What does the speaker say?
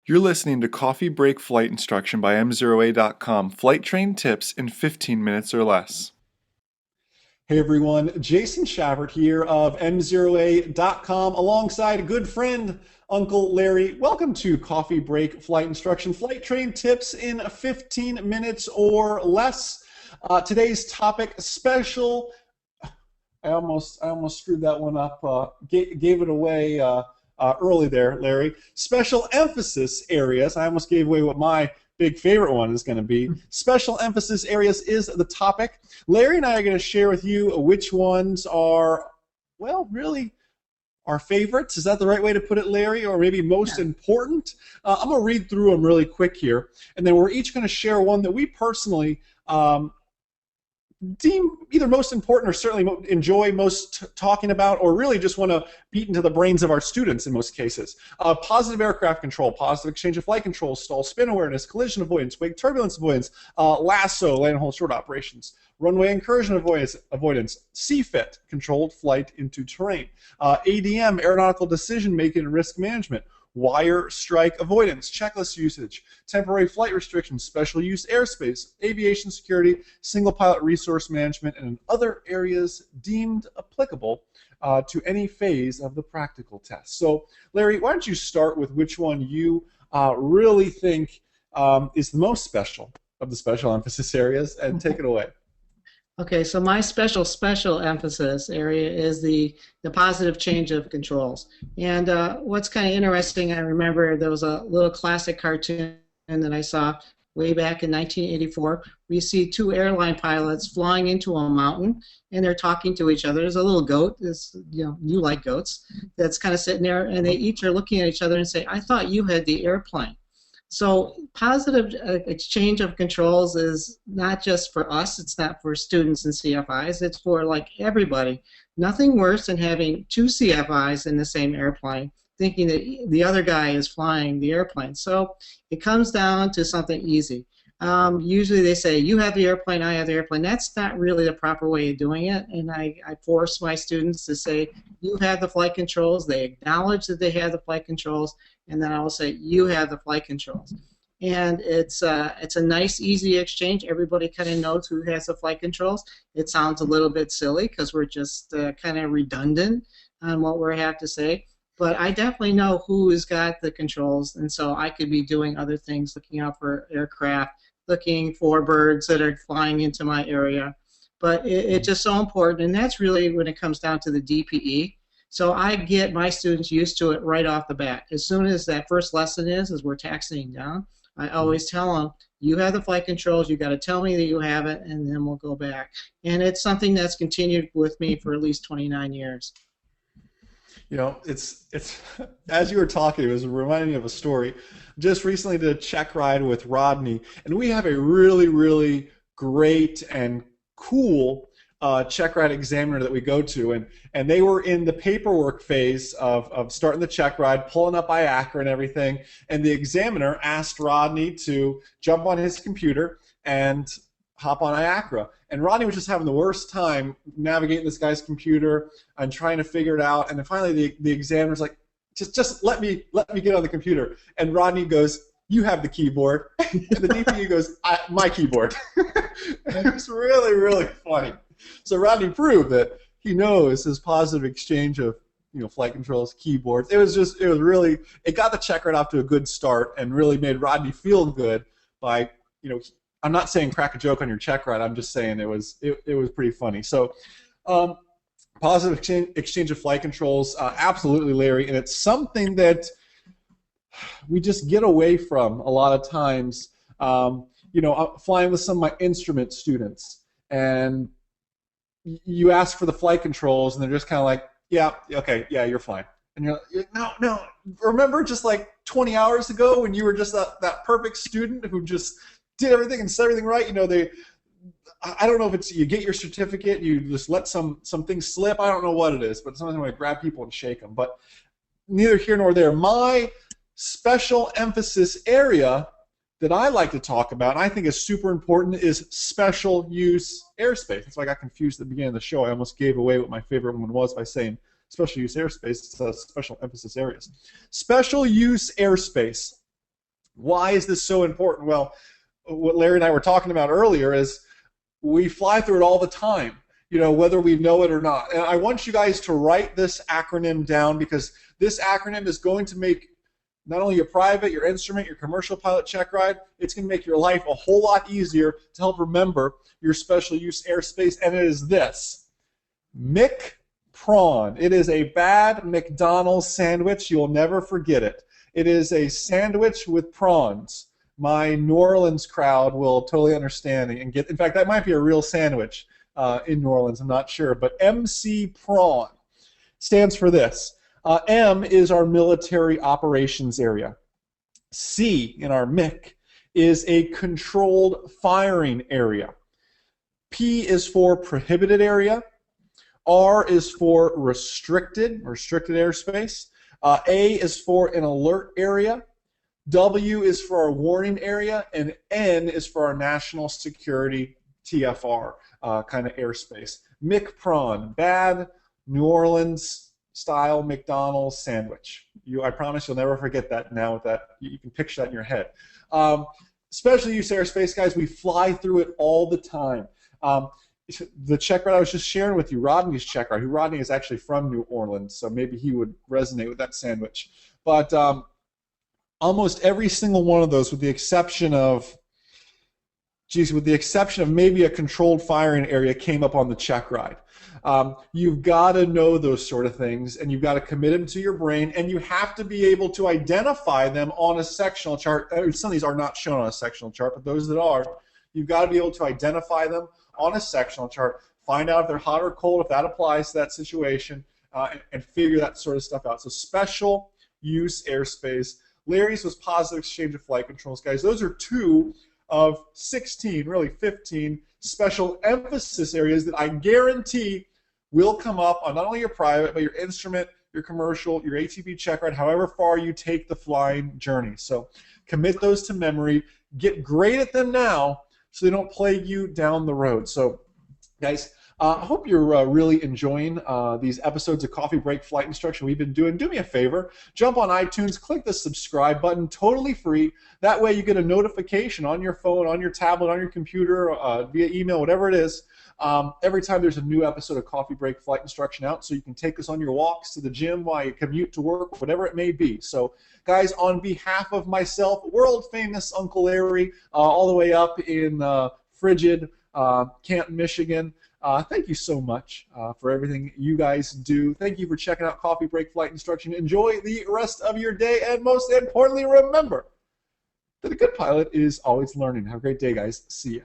You're listening to Coffee Break Flight Instruction by MzeroA.com. Flight train tips in 15 minutes or less. Hey everyone, Jason Shavert here of MzeroA.com alongside a good friend, Uncle Larry. Welcome to Coffee Break Flight Instruction, flight train tips in 15 minutes or less. Today's topic, special. I almost screwed that one up. Gave it away early there, Larry. Special emphasis areas. I almost gave away what my big favorite one is going to be. Special emphasis areas is the topic. Larry and I are going to share with you which ones are, well, really our favorites. Is that the right way to put it, Larry? Or maybe most important? I'm going to read through them really quick here, and then we're each going to share one that we personally deem either most important or certainly enjoy most talking about, or really just want to beat into the brains of our students in most cases. Positive aircraft control, positive exchange of flight control, stall spin awareness, collision avoidance, wake turbulence avoidance, lasso, land and hold short operations, runway incursion avoidance, CFIT, controlled flight into terrain, ADM, aeronautical decision making and risk management, wire strike avoidance, checklist usage, temporary flight restrictions, special use airspace, aviation security, single pilot resource management, and in other areas deemed applicable to any phase of the practical test. So, Larry, why don't you start with which one you really think is the most special of the special emphasis areas, and take it away. Okay, so my special emphasis area is the positive change of controls. And what's kind of interesting, I remember there was a little classic cartoon that I saw way back in 1984. We see two airline pilots flying into a mountain, and they're talking to each other. There's a little goat, you like goats, that's kind of sitting there, and they each are looking at each other and say, "I thought you had the airplane." So positive exchange of controls is not just for us, it's not for students and CFIs, it's for like everybody. Nothing worse than having two CFIs in the same airplane thinking that the other guy is flying the airplane. So it comes down to something easy. Usually they say, you have the airplane, I have the airplane. That's not really the proper way of doing it, and I force my students to say, you have the flight controls. They acknowledge that they have the flight controls, and then I will say, you have the flight controls. And it's a nice, easy exchange. Everybody kind of knows who has the flight controls. It sounds a little bit silly because we're just kind of redundant on what we have to say. But I definitely know who has got the controls, and so I could be doing other things, looking out for aircraft, looking for birds that are flying into my area. But it's just so important, and that's really when it comes down to the DPE. So I get my students used to it right off the bat. As soon as that first lesson is we're taxiing down, I always tell them, you have the flight controls, you got to tell me that you have it, and then we'll go back. And it's something that's continued with me for at least 29 years. You know, it's as you were talking, it was reminding me of a story. Just recently did a check ride with Rodney, and we have a really great and cool check ride examiner that we go to, and they were in the paperwork phase of starting the check ride, pulling up IACRA and everything, and the examiner asked Rodney to jump on his computer and hop on IACRA. And Rodney was just having the worst time navigating this guy's computer and trying to figure it out. And then finally the examiner's like, just let me get on the computer. And Rodney goes, you have the keyboard. And the DPU goes, my keyboard. It was really funny. So Rodney proved that he knows his positive exchange of flight controls, keyboards. It got the check ride off to a good start and really made Rodney feel good by I'm not saying crack a joke on your check ride. I'm just saying it was pretty funny. So, positive exchange of flight controls, absolutely, Larry, and it's something that we just get away from a lot of times. I'm flying with some of my instrument students, and you ask for the flight controls, and they're just kind of like, yeah, okay, yeah, you're fine. And you're like, no. Remember just like 20 hours ago when you were just that perfect student who just did everything and said everything right? I don't know if it's you get your certificate, you just let some things slip. I don't know what it is, but sometimes I want to grab people and shake them. But neither here nor there. My special emphasis area that I like to talk about, and I think is super important, is special use airspace. That's why I got confused at the beginning of the show. I almost gave away what my favorite one was by saying special use airspace. It's special emphasis areas. Special use airspace. Why is this so important? Well, what Larry and I were talking about earlier is we fly through it all the time, whether we know it or not. And I want you guys to write this acronym down, because this acronym is going to make not only your private, your instrument, your commercial pilot check ride, it's going to make your life a whole lot easier to help remember your special use airspace, and it is this: McPrawn. It is a bad McDonald's sandwich. You'll never forget it. It is a sandwich with prawns. My New Orleans crowd will totally understand and get. In fact, that might be a real sandwich in New Orleans. I'm not sure, but MC Prawn stands for this. M is our military operations area. C in our MIC is a controlled firing area. P is for prohibited area. R is for restricted airspace. A is for an alert area. W is for our warning area, and N is for our national security TFR kind of airspace. McPrawn, bad New Orleans style McDonald's sandwich. I promise you'll never forget that now. With that, you can picture that in your head. Special use airspace, guys, we fly through it all the time. The check ride I was just sharing with you, Rodney's check ride. Rodney is actually from New Orleans, so maybe he would resonate with that sandwich. But almost every single one of those, with the exception of maybe a controlled firing area, came up on the check ride. You've got to know those sort of things, and you've got to commit them to your brain, and you have to be able to identify them on a sectional chart. Some of these are not shown on a sectional chart, but those that are, you've got to be able to identify them on a sectional chart, find out if they're hot or cold, if that applies to that situation, and figure that sort of stuff out. So special use airspace. Larry's was positive exchange of flight controls, guys. Those are 2 of 16, really 15 special emphasis areas that I guarantee will come up on not only your private, but your instrument, your commercial, your ATV check ride, however far you take the flying journey. So commit those to memory. Get great at them now so they don't plague you down the road. So, guys, I hope you're really enjoying these episodes of Coffee Break Flight Instruction we've been doing. Do me a favor, jump on iTunes, click the subscribe button, totally free. That way you get a notification on your phone, on your tablet, on your computer, via email, whatever it is, every time there's a new episode of Coffee Break Flight Instruction out, so you can take us on your walks to the gym while you commute to work, whatever it may be. So, guys, on behalf of myself, world-famous Uncle Larry, all the way up in frigid Canton, Michigan, thank you so much for everything you guys do. Thank you for checking out Coffee Break Flight Instruction. Enjoy the rest of your day, and most importantly, remember that a good pilot is always learning. Have a great day, guys. See ya.